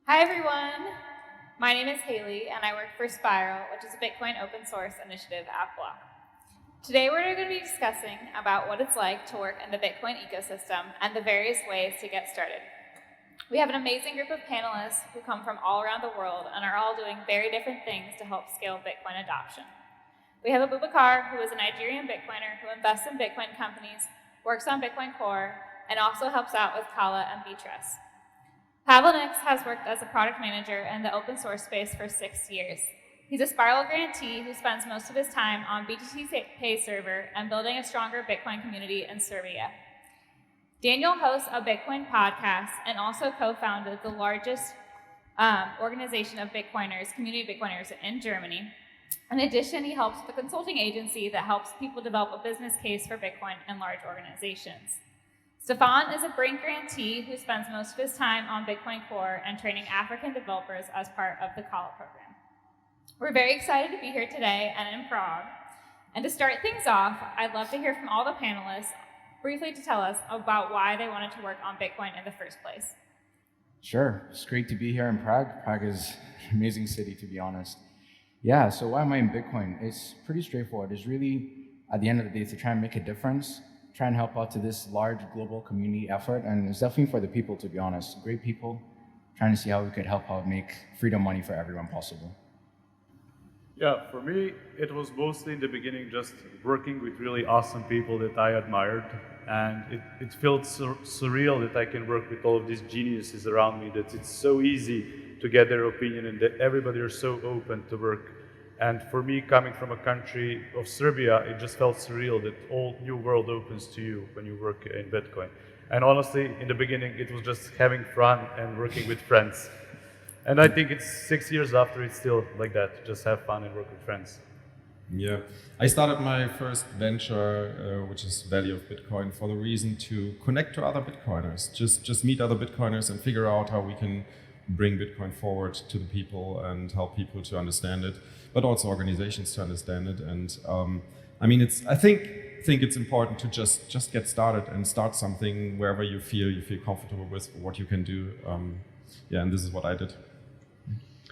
Hi everyone, my name is Haley and I work for Spiral, which is a Bitcoin open source initiative at Block. Today we're going to be discussing about what it's like to work in the Bitcoin ecosystem and the various ways to get started. We have an amazing group of panelists who come from all around the world and are all doing very different things to help scale Bitcoin adoption. We have Abubakar, who is a Nigerian Bitcoiner who invests in Bitcoin companies, works on Bitcoin Core, and also helps out with Kala and Btrust. Pavlenex has worked as a product manager in the open source space for 6 years. He's a Spiral grantee who spends most of his time on BTC server and building a stronger Bitcoin community in Serbia. Daniel hosts a Bitcoin podcast and also co-founded the largest organization of Bitcoiners, community Bitcoiners in Germany. In addition, he helps with a consulting agency that helps people develop a business case for Bitcoin in large organizations. Stephan is a Brink grantee who spends most of his time on Bitcoin Core and training African developers as part of the Kala program. We're very excited to be here today and in Prague. And to start things off, I'd love to hear from all the panelists briefly to tell us about why they wanted to work on Bitcoin in the first place. Sure, it's great to be here in Prague. Prague is an amazing city, to be honest. Yeah, so why am I in Bitcoin? It's pretty straightforward. It's really, at the end of the day, to try and make a difference, try and help out to this large global community effort, and it's definitely for the people, to be honest. Great people, trying to see how we could help out make freedom money for everyone possible. Yeah, for me, it was mostly in the beginning just working with really awesome people that I admired, and it felt surreal that I can work with all of these geniuses around me, that it's so easy to get their opinion and that everybody is so open to work. And for me, coming from a country of Serbia, it just felt surreal that all new world opens to you when you work in Bitcoin. And honestly, in the beginning, it was just having fun and working with friends. And I think it's 6 years after, it's still like that, just have fun and work with friends. Yeah, I started my first venture, which is Value of Bitcoin, for the reason to connect to other Bitcoiners, just meet other Bitcoiners and figure out how we can bring Bitcoin forward to the people and help people to understand it, but also organizations to understand it. And I mean, I think it's important to just get started and start something wherever you feel comfortable with what you can do. Yeah, and this is what I did.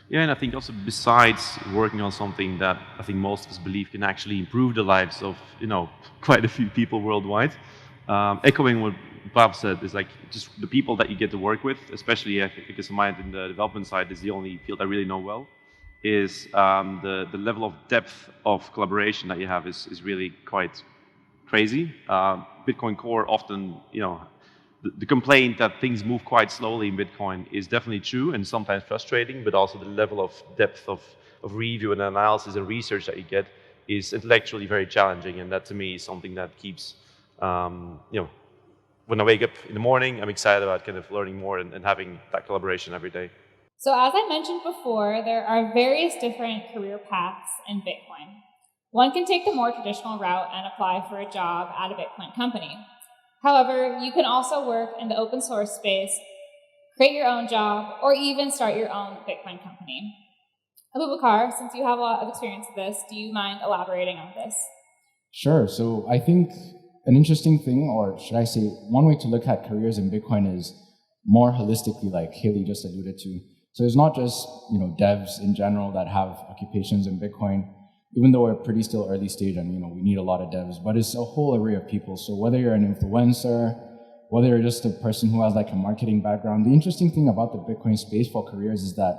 Yeah, and I think also besides working on something that I think most of us believe can actually improve the lives of quite a few people worldwide, echoing what Bob said is like just the people that you get to work with, especially because of mine in the development side is the only field I really know well, is the level of depth of collaboration that you have is really quite crazy. Bitcoin Core often, the complaint that things move quite slowly in Bitcoin is definitely true and sometimes frustrating, but also the level of depth of review and analysis and research that you get is intellectually very challenging, and that to me is something that keeps, when I wake up in the morning, I'm excited about kind of learning more and having that collaboration every day. So as I mentioned before, there are various different career paths in Bitcoin. One can take the more traditional route and apply for a job at a Bitcoin company. However, you can also work in the open source space, create your own job, or even start your own Bitcoin company. Abubakar, since you have a lot of experience with this, do you mind elaborating on this? Sure, so I think an interesting thing, or should I say, one way to look at careers in Bitcoin is more holistically, like Haley just alluded to. So it's not just devs in general that have occupations in Bitcoin, even though we're pretty still early stage and we need a lot of devs, but it's a whole array of people. So whether you're an influencer, whether you're just a person who has like a marketing background, the interesting thing about the Bitcoin space for careers is that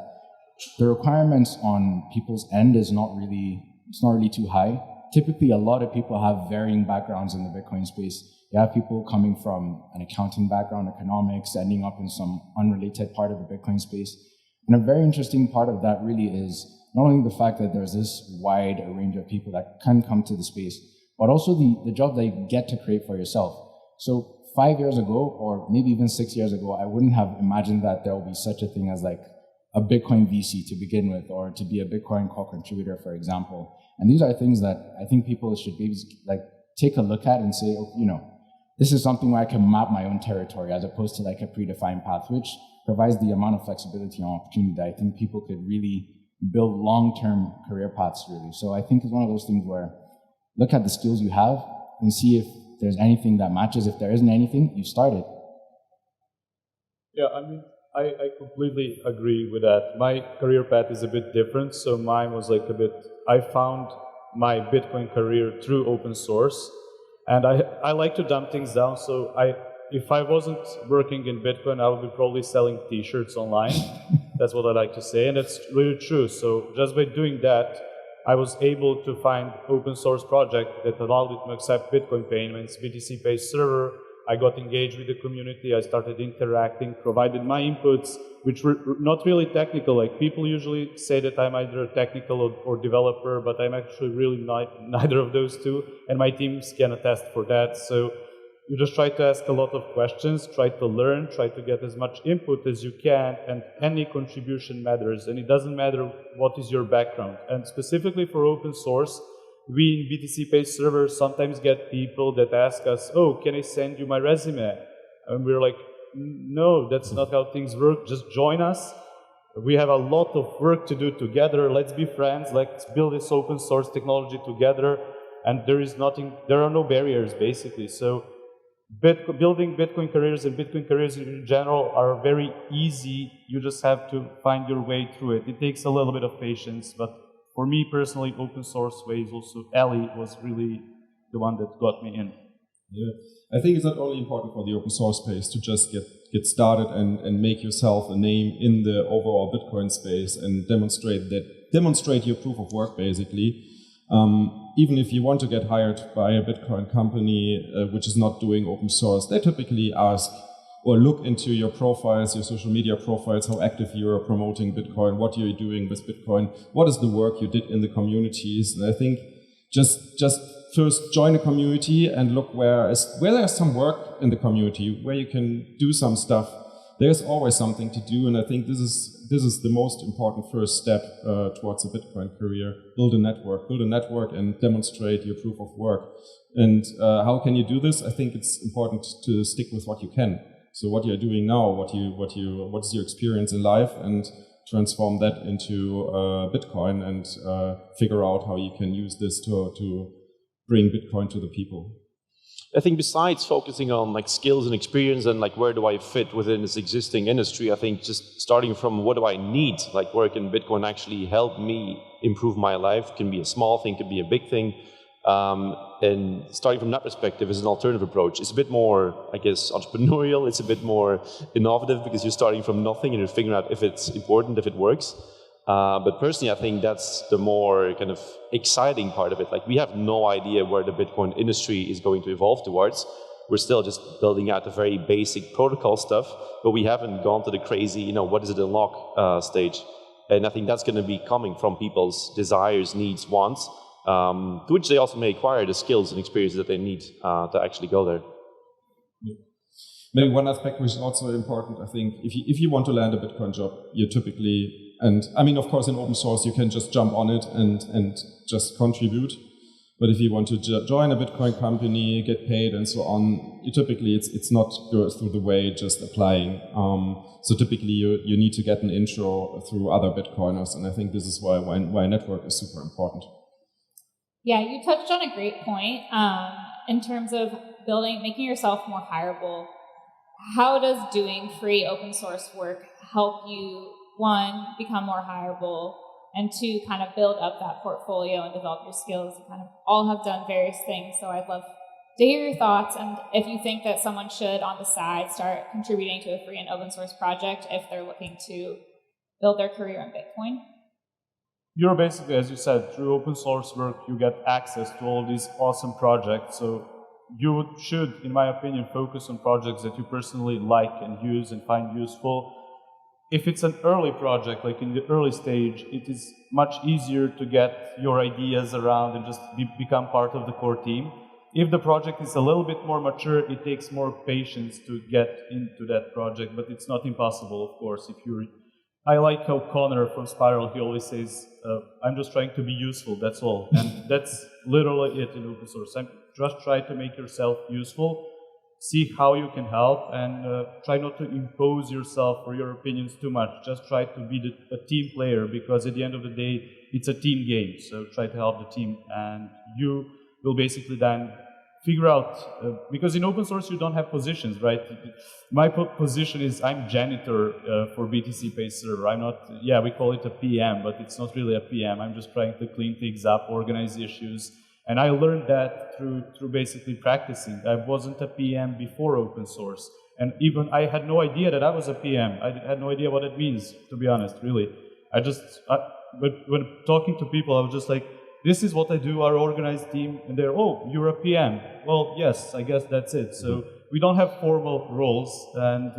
the requirements on people's end it's not really too high. Typically, a lot of people have varying backgrounds in the Bitcoin space. You have people coming from an accounting background, economics, ending up in some unrelated part of the Bitcoin space. And a very interesting part of that really is not only the fact that there's this wide range of people that can come to the space, but also the job that you get to create for yourself. So 5 years ago, or maybe even 6 years ago, I wouldn't have imagined that there will be such a thing as like a Bitcoin VC to begin with, or to be a Bitcoin core contributor, for example. And these are things that I think people should be like take a look at and say, this is something where I can map my own territory as opposed to like a predefined path, which provides the amount of flexibility and opportunity that I think people could really build long-term career paths really. So I think it's one of those things where look at the skills you have and see if there's anything that matches. If there isn't anything, you start it. Yeah, I mean, I completely agree with that. My career path is a bit different, so mine was like a bit, I found my Bitcoin career through open source, and I like to dumb things down, so if I wasn't working in Bitcoin, I would be probably selling t-shirts online. That's what I like to say, and that's really true. So just by doing that, I was able to find open source project that allowed it to accept Bitcoin payments, BTC Pay server. I got engaged with the community, I started interacting, provided my inputs, which were not really technical. Like people usually say that I'm either a technical or developer, but I'm actually really neither of those two, and my teams can attest for that. So you just try to ask a lot of questions, try to learn, try to get as much input as you can, and any contribution matters, and it doesn't matter what is your background. And specifically for open source, we in BTC Pay server sometimes get people that ask us, oh, can I send you my resume? And we're like, no, that's not how things work, just join us. We have a lot of work to do together, let's be friends, let's build this open source technology together, and there are no barriers basically. So building Bitcoin careers and Bitcoin careers in general are very easy, you just have to find your way through it. It takes a little bit of patience, but for me personally, open source ways, also Ali was really the one that got me in. Yeah, I think it's not only important for the open source space to just get started and make yourself a name in the overall Bitcoin space and demonstrate your proof of work basically. Even if you want to get hired by a Bitcoin company which is not doing open source, they typically ask or look into your profiles, your social media profiles, how active you are promoting Bitcoin, what you're doing with Bitcoin, what is the work you did in the communities. And I think just first join a community and look where there's some work in the community, where you can do some stuff. There's always something to do, and I think this is the most important first step towards a Bitcoin career. Build a network and demonstrate your proof of work. And how can you do this? I think it's important to stick with what you can. So what you're doing now, what is your experience in life, and transform that into Bitcoin and figure out how you can use this to bring Bitcoin to the people. I think besides focusing on like skills and experience and like where do I fit within this existing industry, I think just starting from what do I need, like where can Bitcoin actually help me improve my life, can be a small thing, can be a big thing. And starting from that perspective is an alternative approach. It's a bit more, I guess, entrepreneurial, it's a bit more innovative because you're starting from nothing and you're figuring out if it's important, if it works. But personally, I think that's the more kind of exciting part of it. Like we have no idea where the Bitcoin industry is going to evolve towards. We're still just building out the very basic protocol stuff, but we haven't gone to the crazy, what is it unlock stage. And I think that's going to be coming from people's desires, needs, wants, to which they also may acquire the skills and experiences that they need to actually go there. Maybe one aspect which is also important, I think, if you want to land a Bitcoin job, you typically, and I mean, of course, in open source, you can just jump on it and just contribute. But if you want to join a Bitcoin company, get paid, and so on, typically it's not goes through the way just applying. So typically you need to get an intro through other Bitcoiners, and I think this is why a network is super important. Yeah, you touched on a great point in terms of making yourself more hireable. How does doing free open source work help you, one, become more hireable, and two, kind of build up that portfolio and develop your skills? You kind of all have done various things, so I'd love to hear your thoughts, and if you think that someone should, on the side, start contributing to a free and open source project if they're looking to build their career in Bitcoin. You're basically, as you said, through open source work, you get access to all these awesome projects. So you should, in my opinion, focus on projects that you personally like and use and find useful. If it's an early project, like in the early stage, it is much easier to get your ideas around and just become part of the core team. If the project is a little bit more mature, it takes more patience to get into that project, but it's not impossible, of course. I like how Connor from Spiral, he always says, I'm just trying to be useful, that's all. And that's literally it in open source. Just try to make yourself useful, see how you can help, and try not to impose yourself or your opinions too much. Just try to be a team player, because at the end of the day, it's a team game. So try to help the team, and you will basically then figure out, because in open source you don't have positions, right? My position is I'm janitor for BTC Pay server. I'm not, yeah, we call it a PM, but it's not really a PM. I'm just trying to clean things up, organize issues. And I learned that through basically practicing. I wasn't a PM before open source. And even I had no idea that I was a PM. I had no idea what it means, to be honest, really. But when talking to people, I was just like, this is what I do, our organized team, and they're, oh, you're a PM. Well, yes, I guess that's it. So we don't have formal roles, and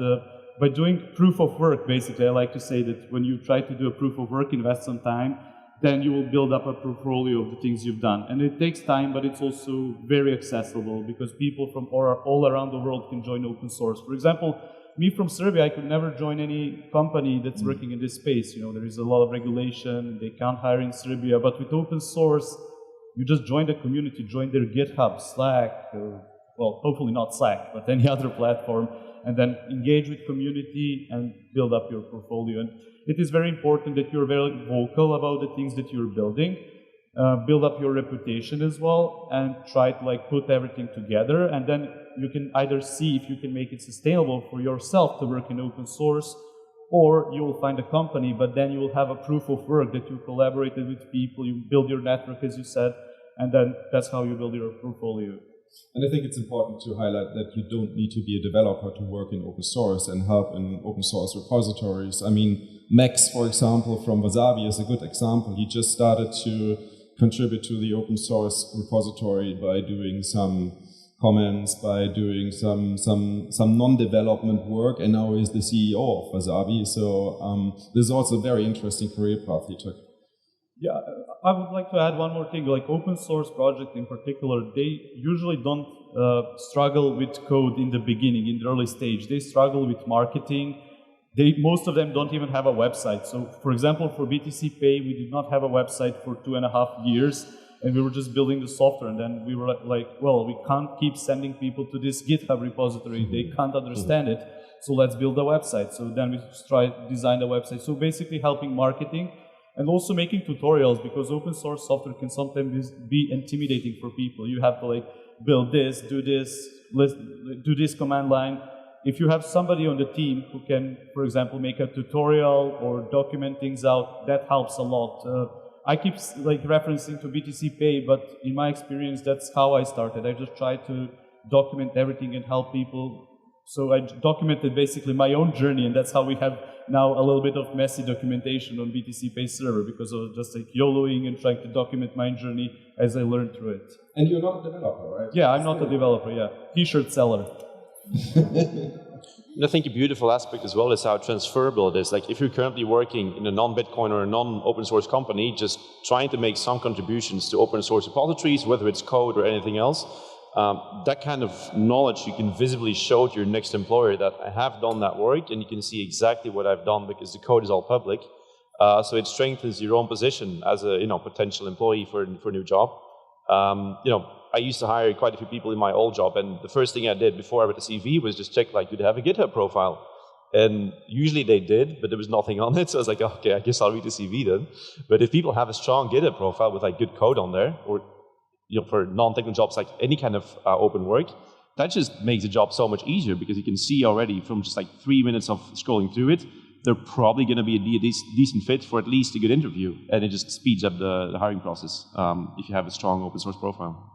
by doing proof of work, basically, I like to say that when you try to do a proof of work, invest some time, then you will build up a portfolio of the things you've done. And it takes time, but it's also very accessible because people from all around the world can join open source. For example, me from Serbia, I could never join any company that's working in this space. You know, there is a lot of regulation, they can't hire in Serbia, but with open source, you just join the community, join their GitHub, Slack, well, hopefully not Slack, but any other platform, and then engage with community and build up your portfolio. And it is very important that you're very vocal about the things that you're building, build up your reputation as well, and try to like put everything together, and then you can either see if you can make it sustainable for yourself to work in open source, or you will find a company, but then you will have a proof of work that you collaborated with people, you build your network, as you said, and then that's how you build your portfolio. And I think it's important to highlight that you don't need to be a developer to work in open source and help in open source repositories. I mean, Max, for example, from Wasabi is a good example. He just started to contribute to the open source repository by doing some comments, by doing some non-development work, and now he's the CEO of Wasabi. So this is also a very interesting career path he took. Yeah, I would like to add one more thing. Like open source projects in particular, they usually don't struggle with code in the beginning, in the early stage. They struggle with marketing. Most of them don't even have a website. So, for example, for BTC Pay, we did not have a website for 2.5 years, and we were just building the software. And then we were like, well, we can't keep sending people to this GitHub repository. They can't understand it. So let's build a website. So then we design a website. So basically helping marketing. And also making tutorials, because open source software can sometimes be intimidating for people. You have to like build this, do this command line. If you have somebody on the team who can, for example, make a tutorial or document things out, that helps a lot. I keep like referencing to BTC Pay, but in my experience, that's how I started. I just tried to document everything and help people. So I documented basically my own journey, and that's how we have now a little bit of messy documentation on BTC Pay server, because I was just like YOLOing and trying to document my journey as I learned through it. And you're not a developer, right? Yeah, I'm not a developer, yeah. T-shirt seller. I think a beautiful aspect as well is how transferable it is. Like if you're currently working in a non-Bitcoin or a non-open source company, just trying to make some contributions to open source repositories, whether it's code or anything else, that kind of knowledge you can visibly show to your next employer that I have done that work, and you can see exactly what I've done because the code is all public. So it strengthens your own position as a potential employee for a new job. I used to hire quite a few people in my old job, and the first thing I did before I wrote the CV was just check like, do they have a GitHub profile? And usually they did, but there was nothing on it. So I was like, okay, I guess I'll read the CV then. But if people have a strong GitHub profile with like good code on there, or for non-technical jobs, like any kind of open work, that just makes the job so much easier because you can see already from just like 3 minutes of scrolling through it, they're probably going to be a decent fit for at least a good interview, and it just speeds up the hiring process if you have a strong open source profile.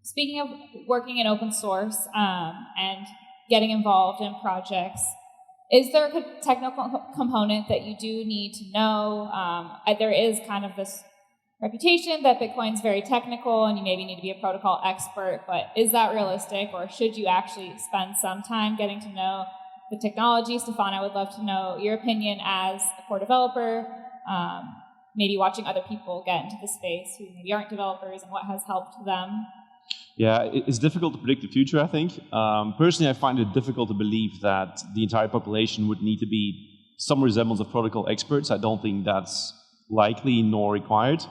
Speaking of working in open source and getting involved in projects, is there a technical component that you do need to know? There is kind of this reputation that Bitcoin's very technical and you maybe need to be a protocol expert, but is that realistic, or should you actually spend some time getting to know the technology? Stephan, I would love to know your opinion as a core developer, maybe watching other people get into the space who maybe aren't developers and what has helped them. Yeah, it's difficult to predict the future, I think. Personally, I find it difficult to believe that the entire population would need to be some resemblance of protocol experts. I don't think that's likely nor required.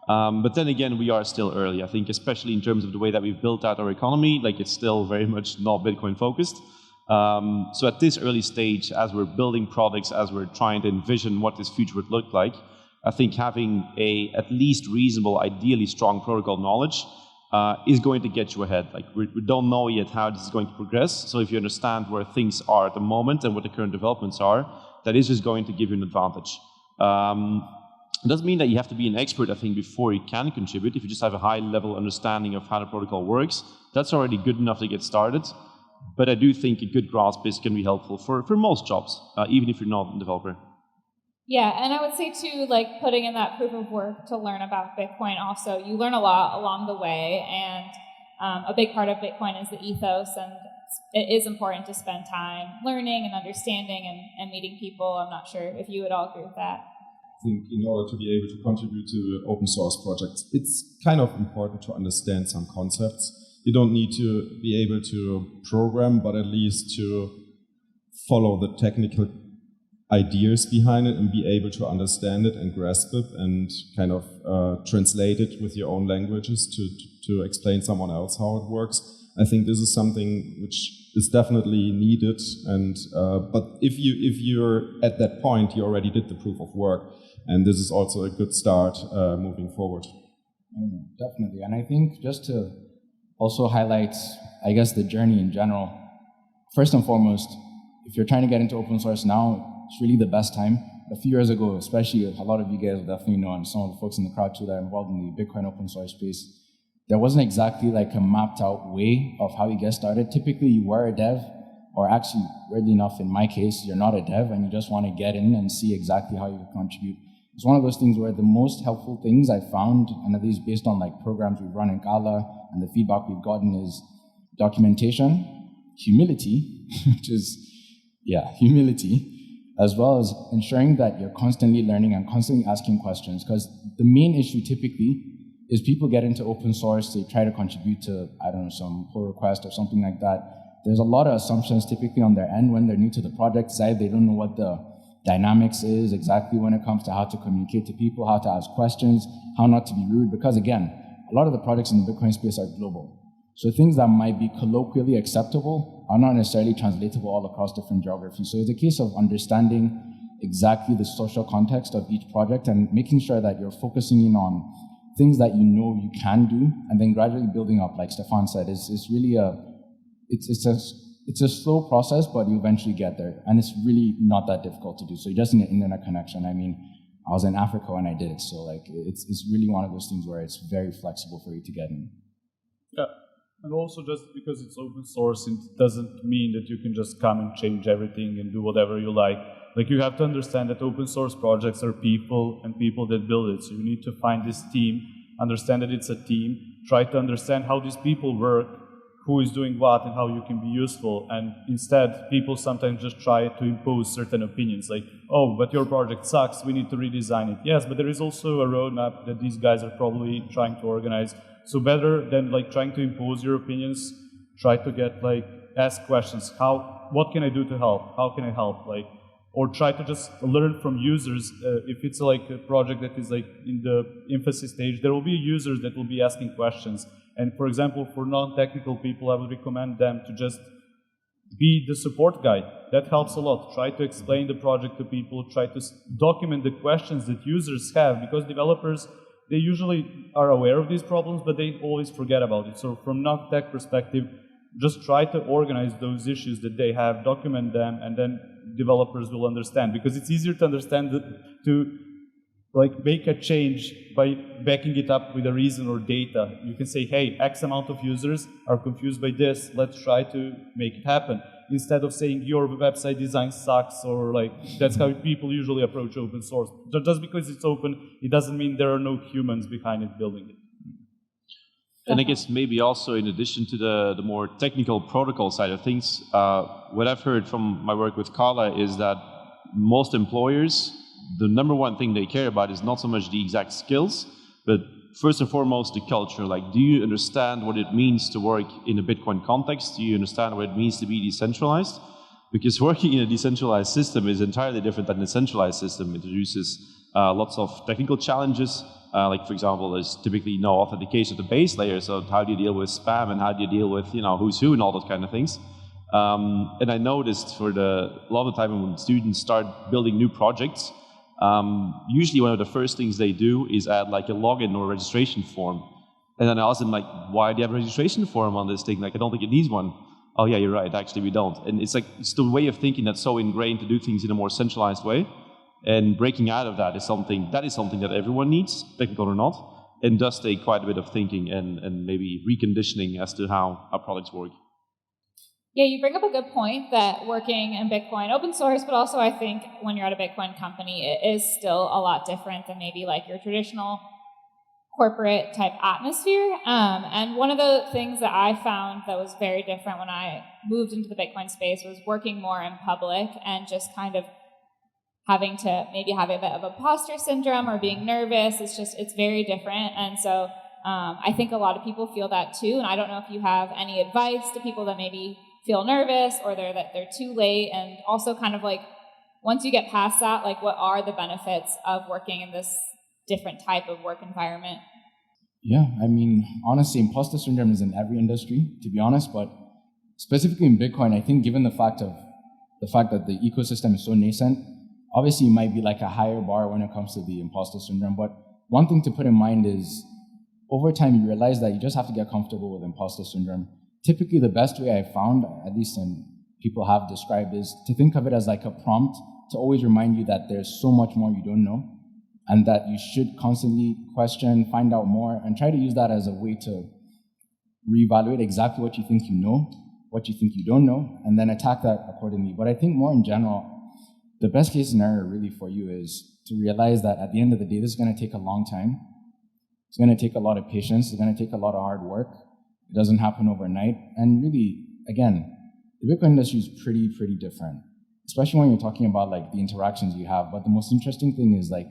But then again, we are still early. I think especially in terms of the way that we've built out our economy, like it's still very much not Bitcoin focused. So at this early stage, as we're building products, as we're trying to envision what this future would look like, I think having a at least reasonable, ideally strong protocol knowledge is going to get you ahead. Like we don't know yet how this is going to progress. So if you understand where things are at the moment and what the current developments are, that is just going to give you an advantage. It doesn't mean that you have to be an expert, I think, before you can contribute. If you just have a high-level understanding of how the protocol works, that's already good enough to get started. But I do think a good grasp is can be helpful for most jobs, even if you're not a developer. Yeah, and I would say too, like putting in that proof of work to learn about Bitcoin also, you learn a lot along the way, and a big part of Bitcoin is the ethos, and it is important to spend time learning and understanding and meeting people. I'm not sure if you would all agree with that. I think in order to be able to contribute to open source projects, it's kind of important to understand some concepts. You don't need to be able to program, but at least to follow the technical ideas behind it and be able to understand it and grasp it and kind of translate it with your own languages to explain someone else how it works. I think this is something which is definitely needed, and but if you're at that point, you already did the proof of work, and this is also a good start moving forward. Definitely, and I think just to also highlight, I guess, the journey in general. First and foremost, if you're trying to get into open source now, it's really the best time. A few years ago, especially, a lot of you guys will definitely know, and some of the folks in the crowd too that are involved in the Bitcoin open source space, there wasn't exactly like a mapped out way of how you get started. Typically, you were a dev, or actually, weirdly enough, in my case, you're not a dev and you just want to get in and see exactly how you can contribute. It's one of those things where the most helpful things I found, and at least based on like programs we've run in Gala and the feedback we've gotten, is documentation, humility, which is, humility, as well as ensuring that you're constantly learning and constantly asking questions. Because the main issue typically is people get into open source, they try to contribute to, I don't know, some pull request or something like that. There's a lot of assumptions typically on their end when they're new to the project side. They don't know what the dynamics is exactly when it comes to how to communicate to people, how to ask questions, how not to be rude. Because again, a lot of the projects in the Bitcoin space are global. So things that might be colloquially acceptable are not necessarily translatable all across different geographies. So it's a case of understanding exactly the social context of each project and making sure that you're focusing in on things that you know you can do, and then gradually building up, like Stephan said. It's really it's a slow process, but you eventually get there. And it's really not that difficult to do. So you just need an internet connection. I mean, I was in Africa when I did it. So like, it's really one of those things where it's very flexible for you to get in. Yeah. And also, just because it's open source, it doesn't mean that you can just come and change everything and do whatever you like. Like, you have to understand that open source projects are people and people that build it. So you need to find this team, understand that it's a team, try to understand how these people work, who is doing what, and how you can be useful. And instead, people sometimes just try to impose certain opinions, like, oh, but your project sucks, we need to redesign it. Yes, but there is also a roadmap that these guys are probably trying to organize. So better than like trying to impose your opinions, try to get like, ask questions. What can I do to help? How can I help? Like, or try to just learn from users. If it's like a project that is like in the infancy stage, there will be users that will be asking questions. And for example, for non-technical people, I would recommend them to just be the support guy. That helps a lot. Try to explain the project to people, try to document the questions that users have, because developers, they usually are aware of these problems, but they always forget about it. So from non-tech perspective, just try to organize those issues that they have, document them, and then developers will understand. Because it's easier to understand to like make a change by backing it up with a reason or data. You can say, hey, X amount of users are confused by this, let's try to make it happen. Instead of saying your website design sucks, or like, that's how people usually approach open source. Just because it's open, it doesn't mean there are no humans behind it building it. And I guess maybe also in addition to the more technical protocol side of things, what I've heard from my work with Carla is that most employers, the number one thing they care about is not so much the exact skills, but first and foremost, the culture. Like, do you understand what it means to work in a Bitcoin context? Do you understand what it means to be decentralized? Because working in a decentralized system is entirely different than a centralized system. It introduces lots of technical challenges. Like, for example, there's typically no authentication at the base layer, so how do you deal with spam, and how do you deal with, who's who and all those kind of things? And I noticed a lot of the time when students start building new projects, usually one of the first things they do is add like a login or registration form. And then I asked him, like, why do you have a registration form on this thing? Like, I don't think it needs one. Oh yeah, you're right, actually we don't. And it's like, it's the way of thinking that's so ingrained to do things in a more centralized way. And breaking out of that is something that everyone needs, technical or not, and does take quite a bit of thinking and maybe reconditioning as to how our products work. Yeah, you bring up a good point that working in Bitcoin open source, but also I think when you're at a Bitcoin company, it is still a lot different than maybe like your traditional corporate type atmosphere. And one of the things that I found that was very different when I moved into the Bitcoin space was working more in public and just kind of having to maybe have a bit of imposter syndrome or being nervous. It's very different. And so I think a lot of people feel that too. And I don't know if you have any advice to people that maybe feel nervous or that they're too late. And also kind of like, once you get past that, like what are the benefits of working in this different type of work environment? Yeah, I mean, honestly, imposter syndrome is in every industry, to be honest, but specifically in Bitcoin, I think given the fact that the ecosystem is so nascent, obviously, it might be like a higher bar when it comes to the imposter syndrome. But one thing to put in mind is, over time, you realize that you just have to get comfortable with imposter syndrome. Typically, the best way I've found, at least and people have described, is to think of it as like a prompt to always remind you that there's so much more you don't know, and that you should constantly question, find out more, and try to use that as a way to reevaluate exactly what you think you know, what you think you don't know, and then attack that accordingly. But I think more in general, the best case scenario really for you is to realize that at the end of the day, this is going to take a long time. It's going to take a lot of patience. It's going to take a lot of hard work. It doesn't happen overnight. And really, again, the Bitcoin industry is pretty different, especially when you're talking about like the interactions you have. But the most interesting thing is like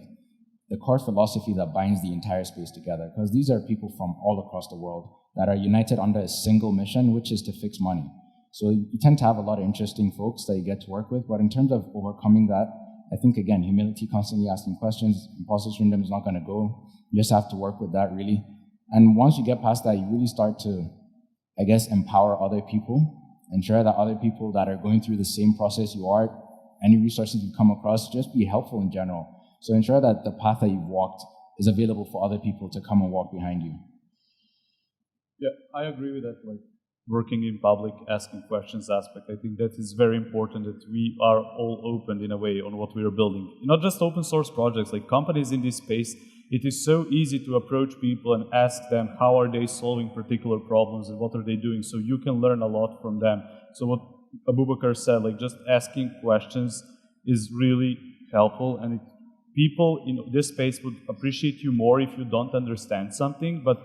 the core philosophy that binds the entire space together, because these are people from all across the world that are united under a single mission, which is to fix money. So you tend to have a lot of interesting folks that you get to work with, but in terms of overcoming that, I think, again, humility, constantly asking questions, imposter syndrome is not going to go. You just have to work with that, really. And once you get past that, you really start to, I guess, empower other people, ensure that other people that are going through the same process you are, any resources you come across, just be helpful in general. So ensure that the path that you've walked is available for other people to come and walk behind you. Yeah, I agree with that. Like, working in public, asking questions aspect. I think that is very important that we are all open in a way on what we are building. Not just open source projects, like companies in this space, it is so easy to approach people and ask them how are they solving particular problems and what are they doing, so you can learn a lot from them. So what Abubakar said, like just asking questions is really helpful, and people in this space would appreciate you more if you don't understand something, but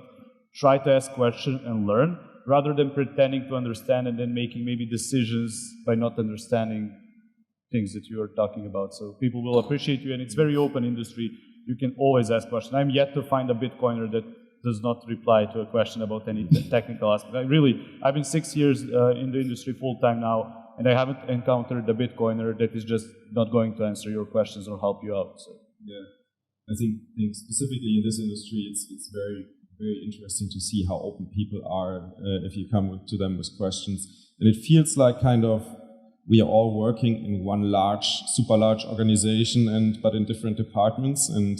try to ask questions and learn, rather than pretending to understand and then making maybe decisions by not understanding things that you are talking about. So people will appreciate you, and it's very open industry. You can always ask questions. I'm yet to find a Bitcoiner that does not reply to a question about any technical aspect. I've been 6 years in the industry full-time now, and I haven't encountered a Bitcoiner that is just not going to answer your questions or help you out. So. Yeah, I think specifically in this industry, it's very interesting to see how open people are if you come to them with questions. And it feels like kind of we are all working in one super large organization, but in different departments, and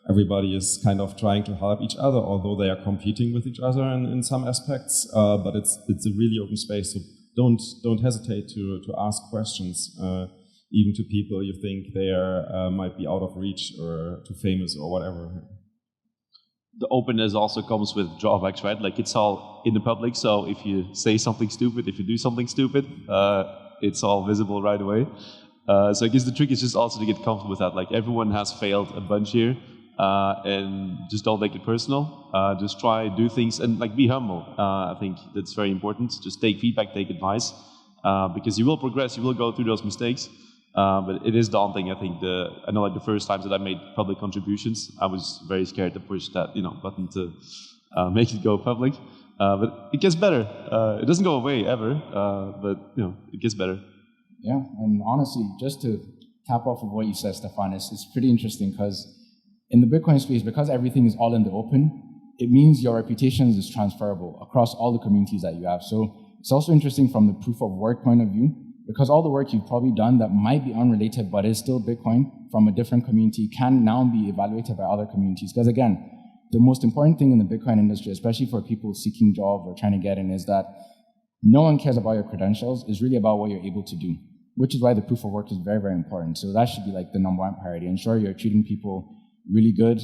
everybody is kind of trying to help each other, although they are competing with each other in some aspects. But it's a really open space, so don't hesitate to ask questions, even to people you think they might be out of reach or too famous or whatever. The openness also comes with drawbacks, right? Like, it's all in the public, so if you say something stupid, if you do something stupid, it's all visible right away. So I guess the trick is just also to get comfortable with that. Like, everyone has failed a bunch here, and just don't take it personal. Just try, do things, and like, be humble. I think that's very important. Just take feedback, take advice, because you will progress, you will go through those mistakes. But it is daunting. I think I know, like, the first times that I made public contributions, I was very scared to push that button to make it go public. But it gets better. It doesn't go away ever, but it gets better. Yeah, and honestly, just to tap off of what you said, Stephan, it's pretty interesting because in the Bitcoin space, because everything is all in the open, it means your reputation is transferable across all the communities that you have. So it's also interesting from the proof of work point of view, because all the work you've probably done that might be unrelated but is still Bitcoin from a different community can now be evaluated by other communities. Because again, the most important thing in the Bitcoin industry, especially for people seeking jobs or trying to get in, is that no one cares about your credentials. It's really about what you're able to do, which is why the proof of work is very, very important. So that should be like the number one priority. Ensure you're treating people really good.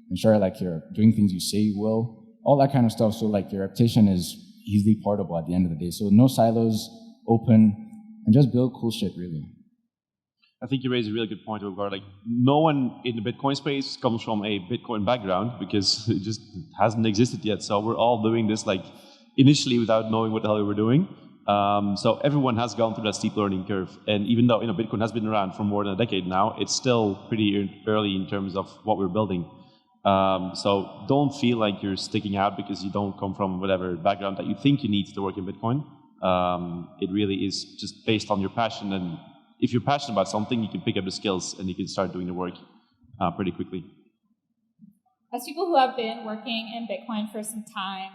Ensure like you're doing things you say you will, all that kind of stuff. So like your reputation is easily portable at the end of the day. So no silos, open, and just build cool shit, really. I think you raised a really good point, Abubakar. Like, no one in the Bitcoin space comes from a Bitcoin background because it just hasn't existed yet. So we're all doing this like initially without knowing what the hell we were doing. So everyone has gone through that steep learning curve. And even though Bitcoin has been around for more than a decade now, it's still pretty early in terms of what we're building. So don't feel like you're sticking out because you don't come from whatever background that you think you need to work in Bitcoin. It really is just based on your passion, and if you're passionate about something, you can pick up the skills and you can start doing the work pretty quickly. As people who have been working in Bitcoin for some time,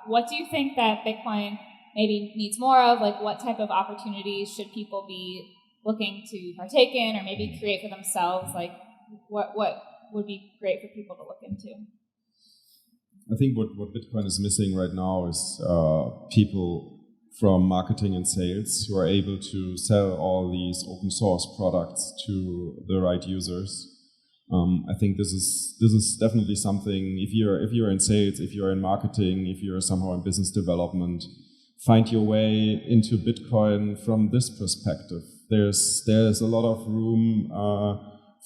what do you think that Bitcoin maybe needs more of? Like, what type of opportunities should people be looking to partake in or maybe create for themselves? Like, what would be great for people to look into? I think what Bitcoin is missing right now is people from marketing and sales who are able to sell all these open source products to the right users. I think this is definitely something. If you're in sales, if you're in marketing, if you're somehow in business development, find your way into Bitcoin from this perspective. There's a lot of room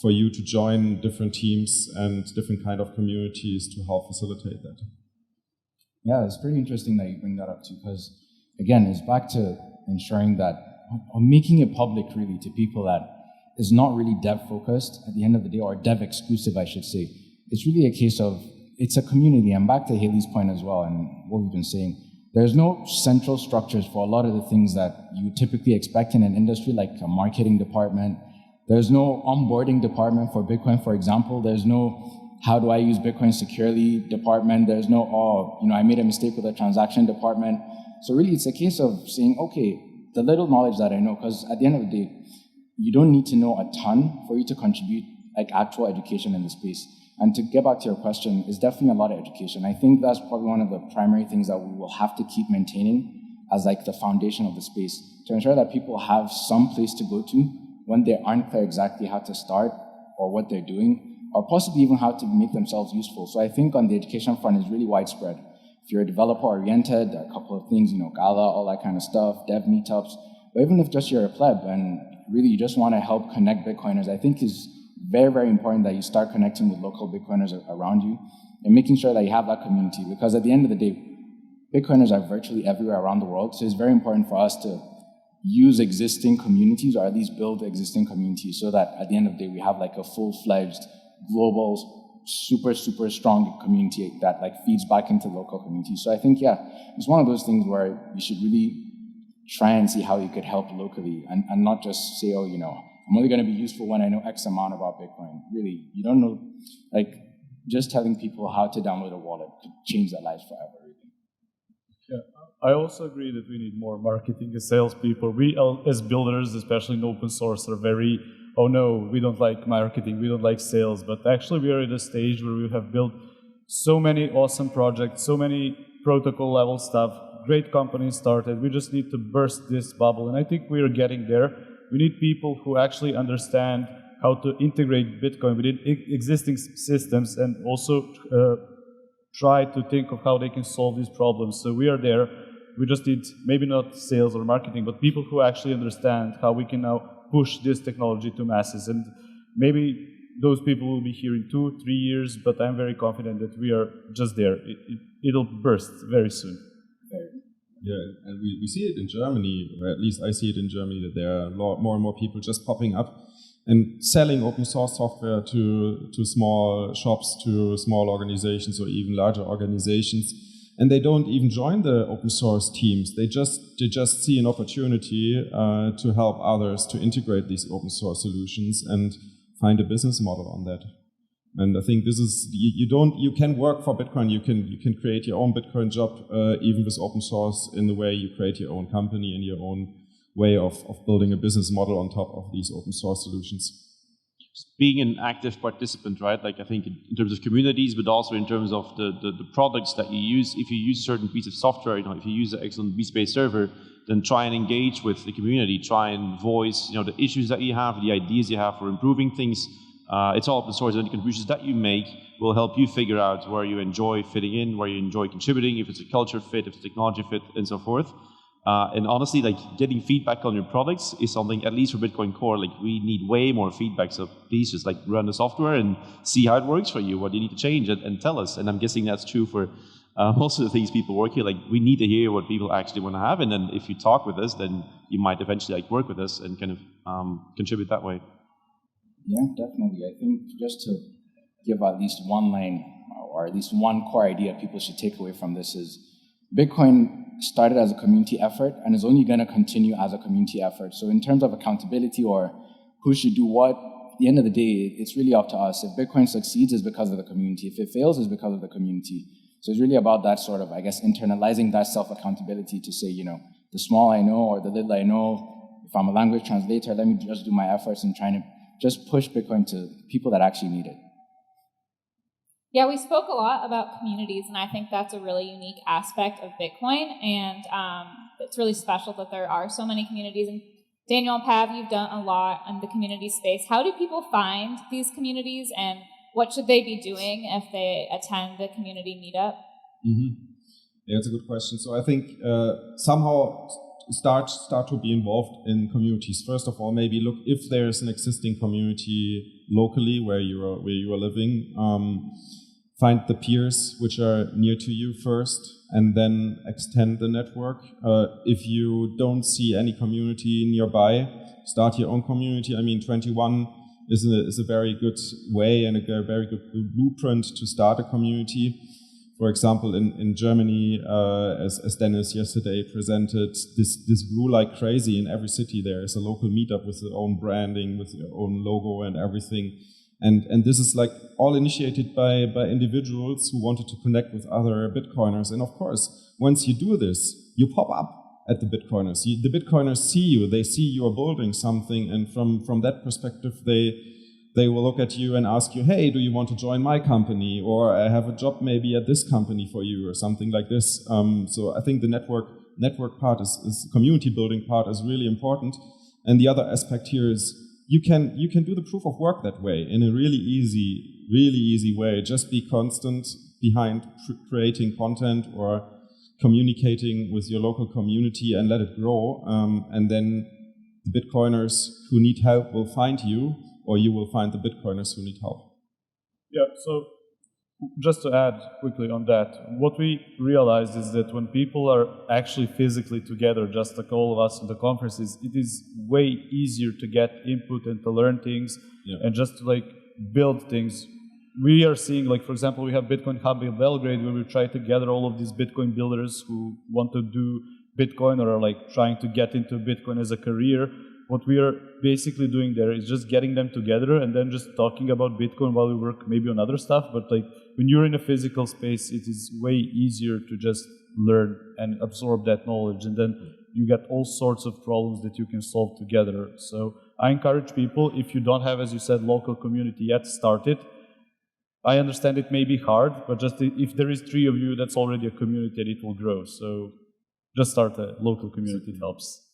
for you to join different teams and different kind of communities to help facilitate that. Yeah, it's pretty interesting that you bring that up too, because again, it's back to ensuring that, or making it public really to people that is not really dev focused at the end of the day, or dev exclusive, I should say. It's really a case of, it's a community, and back to Haley's point as well, and what we've been saying, there's no central structures for a lot of the things that you typically expect in an industry, like a marketing department. There's no onboarding department for Bitcoin, for example. There's no how do I use Bitcoin securely department. There's no, I made a mistake with a transaction department. So really, it's a case of saying, okay, the little knowledge that I know, because at the end of the day, you don't need to know a ton for you to contribute like actual education in the space. And to get back to your question, it's definitely a lot of education. I think that's probably one of the primary things that we will have to keep maintaining as like the foundation of the space, to ensure that people have some place to go to when they aren't clear exactly how to start or what they're doing, or possibly even how to make themselves useful. So I think on the education front is really widespread. If you're developer-oriented, there are a couple of things, Gala, all that kind of stuff, dev meetups, but even if just you're a pleb and really you just want to help connect Bitcoiners, I think is very, very important that you start connecting with local Bitcoiners around you and making sure that you have that community, because at the end of the day, Bitcoiners are virtually everywhere around the world, so it's very important for us to use existing communities, or at least build existing communities, so that at the end of the day we have like a full-fledged global super, super strong community that like feeds back into local communities. So I think, yeah, it's one of those things where you should really try and see how you could help locally and not just say, I'm only going to be useful when I know X amount about Bitcoin. Really, you don't know, like just telling people how to download a wallet could change their lives forever. Really. Yeah, I also agree that we need more marketing and salespeople. We as builders, especially in open source, are very, oh no, we don't like marketing, we don't like sales, but actually we are at a stage where we have built so many awesome projects, so many protocol level stuff, great companies started. We just need to burst this bubble, and I think we are getting there. We need people who actually understand how to integrate Bitcoin within existing systems and also try to think of how they can solve these problems. So we are there. We just need maybe not sales or marketing, but people who actually understand how we can now push this technology to masses. And maybe those people will be here in 2-3 years, but I'm very confident that we are just there. It'll burst very soon. Yeah, and we see it in Germany, or at least I see it in Germany, that there are more and more people just popping up and selling open source software to small shops, to small organizations, or even larger organizations. And they don't even join the open source teams. They just see an opportunity to help others to integrate these open source solutions and find a business model on that. And I think this is, you can work for Bitcoin, you can create your own Bitcoin job, even with open source, in the way you create your own company and your own way of building a business model on top of these open source solutions. being an active participant, right? Like I think in terms of communities, but also in terms of the products that you use. If you use a certain piece of software, if you use an excellent vSpace server, then try and engage with the community. Try and voice, the issues that you have, the ideas you have for improving things. It's all open source, and the contributions that you make will help you figure out where you enjoy fitting in, where you enjoy contributing, if it's a culture fit, if it's a technology fit, and so forth. And honestly, like getting feedback on your products is something, at least for Bitcoin Core, like we need way more feedback. So please just like run the software and see how it works for you, what you need to change, and tell us. And I'm guessing that's true for most of the things people work here. Like we need to hear what people actually want to have. And then if you talk with us, then you might eventually like work with us and kind of contribute that way. Yeah, definitely. I think just to give at least one line or at least one core idea people should take away from this is Bitcoin started as a community effort and is only going to continue as a community effort. So in terms of accountability or who should do what, at the end of the day, it's really up to us. If Bitcoin succeeds, it's because of the community. If it fails, it's because of the community. So it's really about that sort of, I guess, internalizing that self-accountability to say, the small I know or the little I know, if I'm a language translator, let me just do my efforts in trying to just push Bitcoin to people that actually need it. Yeah, we spoke a lot about communities, and I think that's a really unique aspect of Bitcoin, and it's really special that there are so many communities. And Daniel and Pav, you've done a lot in the community space. How do people find these communities, and what should they be doing if they attend the community meetup? Mm-hmm. Yeah, it's a good question. So I think somehow start to be involved in communities. First of all, maybe look if there's an existing community locally where you are living. Find the peers which are near to you first, and then extend the network. If you don't see any community nearby, start your own community. I mean, 21 is a very good way and a very good blueprint to start a community. For example, in Germany, as Dennis yesterday presented, this grew like crazy. In every city there is a local meetup with their own branding, with their own logo and everything. And this is like all initiated by individuals who wanted to connect with other Bitcoiners. And of course, once you do this, you pop up at the Bitcoiners. The Bitcoiners see you, they see you are building something, and from that perspective, they will look at you and ask you, hey, do you want to join my company? Or I have a job maybe at this company for you, or something like this. So I think the network part is community building part is really important. And the other aspect here is you can do the proof of work that way in a really easy way. Just be constant behind creating content or communicating with your local community and let it grow. And then the Bitcoiners who need help will find you, or you will find the Bitcoiners who need help. Yeah, so just to add quickly on that, what we realized is that when people are actually physically together, just like all of us in the conferences, it is way easier to get input and to learn things and just to like build things. We are seeing, like, for example, we have Bitcoin Hub in Belgrade where we try to gather all of these Bitcoin builders who want to do Bitcoin or are like trying to get into Bitcoin as a career. What we are basically doing there is just getting them together and then just talking about Bitcoin while we work maybe on other stuff. But like when you're in a physical space, it is way easier to just learn and absorb that knowledge. And then you get all sorts of problems that you can solve together. So I encourage people, if you don't have, as you said, local community yet, start it. I understand it may be hard, but just if there is 3 of you, that's already a community and it will grow. So just start a local community, it helps.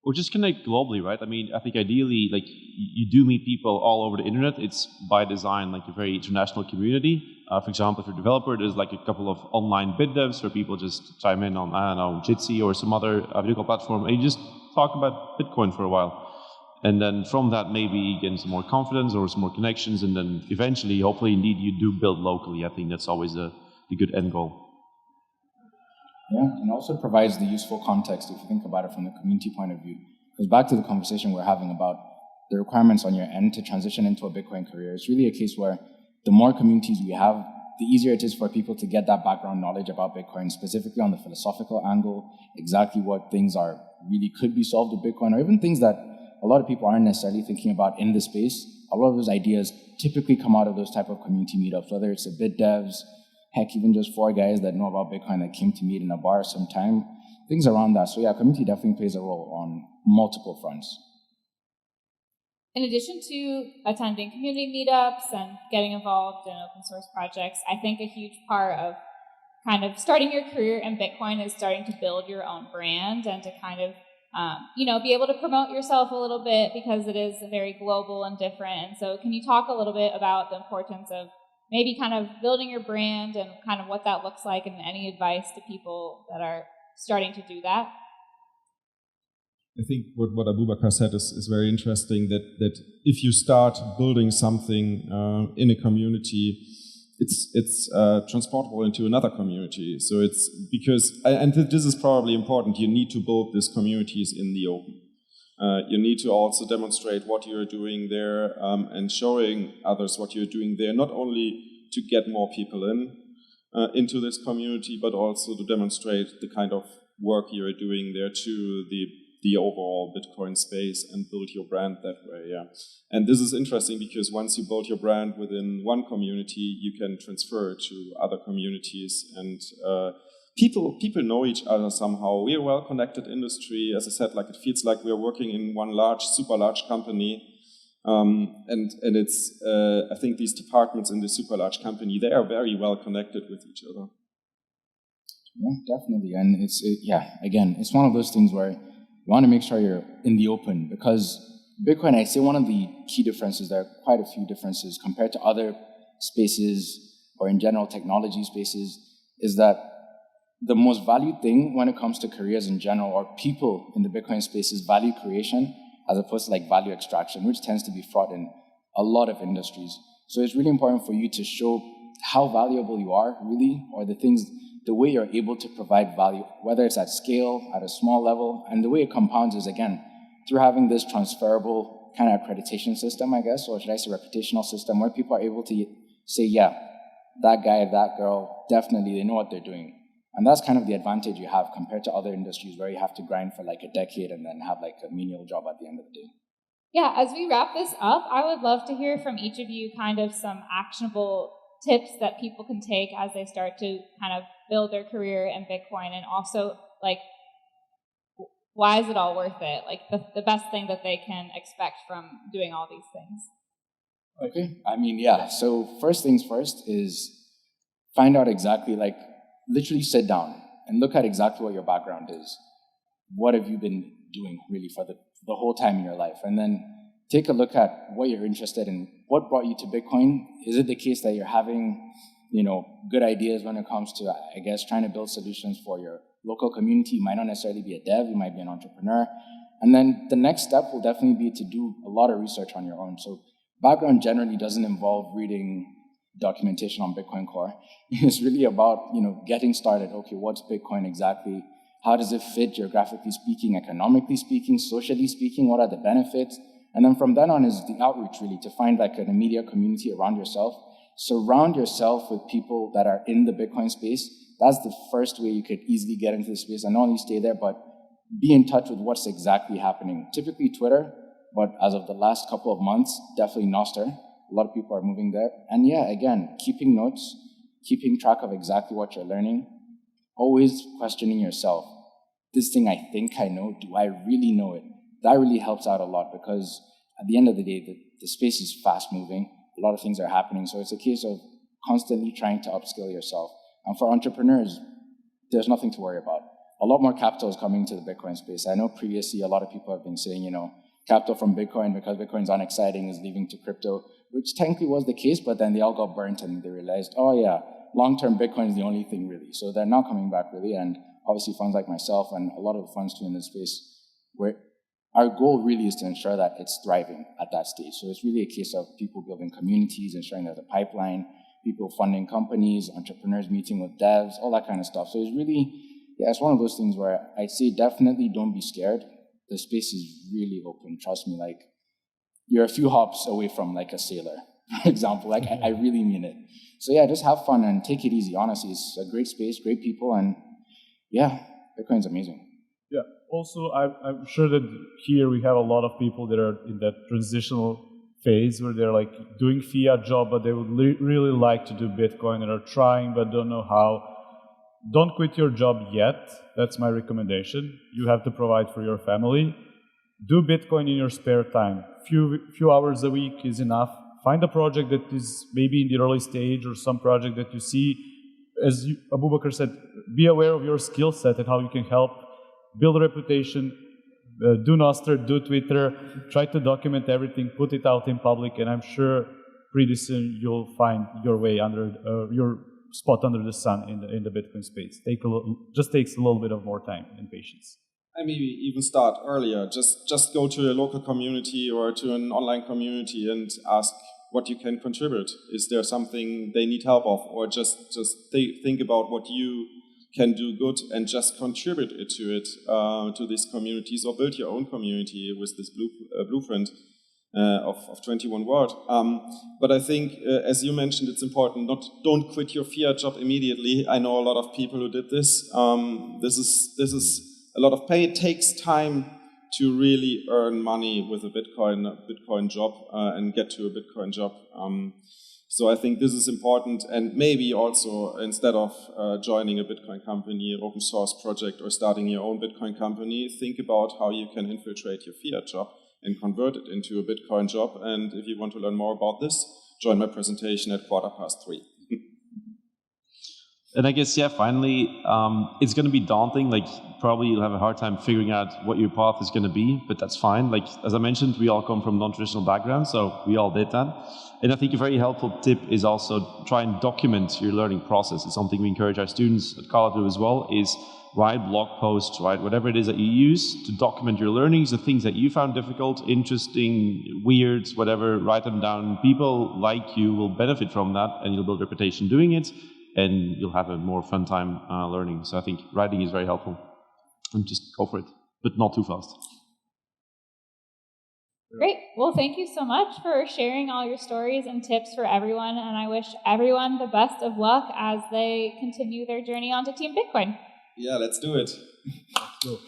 Or just connect globally, right? I mean, I think ideally, like, you do meet people all over the internet. It's by design, like, a very international community. For example, if you're a developer, there's like a couple of online bit devs where people just chime in on, I don't know, Jitsi or some other video platform, and you just talk about Bitcoin for a while. And then from that, maybe gain some more confidence or some more connections, and then eventually, hopefully, indeed, you do build locally. I think that's always the good end goal. Yeah, and also provides the useful context if you think about it from the community point of view. Because back to the conversation we're having about the requirements on your end to transition into a Bitcoin career, it's really a case where the more communities we have, the easier it is for people to get that background knowledge about Bitcoin, specifically on the philosophical angle, exactly what things are really could be solved with Bitcoin, or even things that a lot of people aren't necessarily thinking about in the space. A lot of those ideas typically come out of those type of community meetups, whether it's the bit devs, heck, even just 4 guys that know about Bitcoin that came to meet in a bar sometime, things around that. So yeah, community definitely plays a role on multiple fronts. In addition to attending community meetups and getting involved in open source projects, I think a huge part of kind of starting your career in Bitcoin is starting to build your own brand and to kind of, be able to promote yourself a little bit because it is very global and different. And so can you talk a little bit about the importance of maybe kind of building your brand and kind of what that looks like and any advice to people that are starting to do that? I think what Abubakar said is very interesting, that if you start building something in a community, it's transportable into another community. So it's because, and this is probably important, you need to build these communities in the open. You need to also demonstrate what you're doing there and showing others what you're doing there, not only to get more people into this community, but also to demonstrate the kind of work you're doing there to the overall Bitcoin space and build your brand that way, yeah. And this is interesting because once you build your brand within one community, you can transfer it to other communities, and people know each other somehow. We are a well-connected industry. As I said, like, it feels like we're working in one super large company. And it's, I think these departments in the super large company, they are very well connected with each other. Yeah, definitely. And again, it's one of those things where you want to make sure you're in the open, because Bitcoin, I'd say one of the key differences, there are quite a few differences compared to other spaces or in general technology spaces, is that the most valued thing when it comes to careers in general, or people in the Bitcoin space, is value creation as opposed to like value extraction, which tends to be fraught in a lot of industries. So it's really important for you to show how valuable you are, really, or the way you're able to provide value, whether it's at scale, at a small level, and the way it compounds is, again, through having this transferable kind of accreditation system, I guess, or should I say reputational system, where people are able to say, yeah, that guy, that girl, definitely, they know what they're doing. And that's kind of the advantage you have compared to other industries where you have to grind for like a decade and then have like a menial job at the end of the day. Yeah, as we wrap this up, I would love to hear from each of you kind of some actionable tips that people can take as they start to kind of build their career in Bitcoin, and also like, why is it all worth it? Like the best thing that they can expect from doing all these things. Okay, I mean, yeah, so first things first is find out exactly, like, literally sit down and look at exactly what your background is. What have you been doing really for the whole time in your life? And then take a look at what you're interested in. What brought you to Bitcoin? Is it the case that you're having, good ideas when it comes to, I guess, trying to build solutions for your local community? You might not necessarily be a dev, you might be an entrepreneur. And then the next step will definitely be to do a lot of research on your own. So background generally doesn't involve reading documentation on Bitcoin Core. It's really about, getting started. Okay, what's Bitcoin exactly? How does it fit geographically speaking, economically speaking, socially speaking? What are the benefits? And then from then on is the outreach, really, to find like an immediate community around yourself. Surround yourself with people that are in the Bitcoin space. That's the first way you could easily get into the space, and not only stay there, but be in touch with what's exactly happening. Typically Twitter, but as of the last couple of months, definitely Nostr. A lot of people are moving there. And yeah, again, keeping notes, keeping track of exactly what you're learning, always questioning yourself. This thing I think I know, do I really know it? That really helps out a lot, because at the end of the day, the space is fast moving. A lot of things are happening. So it's a case of constantly trying to upskill yourself. And for entrepreneurs, there's nothing to worry about. A lot more capital is coming to the Bitcoin space. I know previously a lot of people have been saying, capital from Bitcoin, because Bitcoin's unexciting, is leaving to crypto, which technically was the case, but then they all got burnt and they realized, oh yeah, long-term Bitcoin is the only thing really. So they're now coming back really, and obviously funds like myself and a lot of the funds too in this space, where our goal really is to ensure that it's thriving at that stage. So it's really a case of people building communities, ensuring there's a pipeline, people funding companies, entrepreneurs meeting with devs, all that kind of stuff. So it's really, it's one of those things where I'd say definitely don't be scared. The space is really open, trust me. Like, you're a few hops away from like a sailor, for example. Like, I really mean it. So yeah, just have fun and take it easy. Honestly, it's a great space, great people, and yeah, Bitcoin's amazing. Yeah. Also, I'm sure that here we have a lot of people that are in that transitional phase where they're like doing fiat job, but they would really like to do Bitcoin and are trying but don't know how. Don't quit your job yet. That's my recommendation. You have to provide for your family. do Bitcoin in your spare time. Few hours a week is enough. Find a project that is maybe in the early stage or some project that you see. As Abubakar said, be aware of your skill set and how you can help. Build a reputation. Do Nostr, do Twitter. Try to document everything. Put it out in public, and I'm sure pretty soon you'll find your way under your spot under the sun in the Bitcoin space. Just takes a little bit of more time and patience. And maybe even start earlier. Just go to a local community or to an online community and ask what you can contribute. Is there something they need help of, or just think about what you can do good and just contribute to these communities, or build your own community with this blueprint of 21 World. But I think, as you mentioned, it's important don't quit your fiat job immediately. I know a lot of people who did this. This is a lot of pain. It takes time to really earn money with a Bitcoin job and get to a Bitcoin job. So I think this is important, and maybe also instead of joining a Bitcoin company, an open source project, or starting your own Bitcoin company, think about how you can infiltrate your fiat job and convert it into a Bitcoin job. And if you want to learn more about this, join my presentation at 3:15. And I guess, yeah, finally, it's going to be daunting. Like, probably you'll have a hard time figuring out what your path is going to be, but that's fine. Like, as I mentioned, we all come from non-traditional backgrounds, so we all did that. And I think a very helpful tip is also try and document your learning process. It's something we encourage our students at Khalil to do as well, is write blog posts, write whatever it is that you use to document your learnings, the things that you found difficult, interesting, weird, whatever, write them down. People like you will benefit from that, and you'll build a reputation doing it, and you'll have a more fun time learning. So I think writing is very helpful. And just go for it, but not too fast. Great. Well, thank you so much for sharing all your stories and tips for everyone. And I wish everyone the best of luck as they continue their journey onto Team Bitcoin. Yeah, let's do it. Let's go.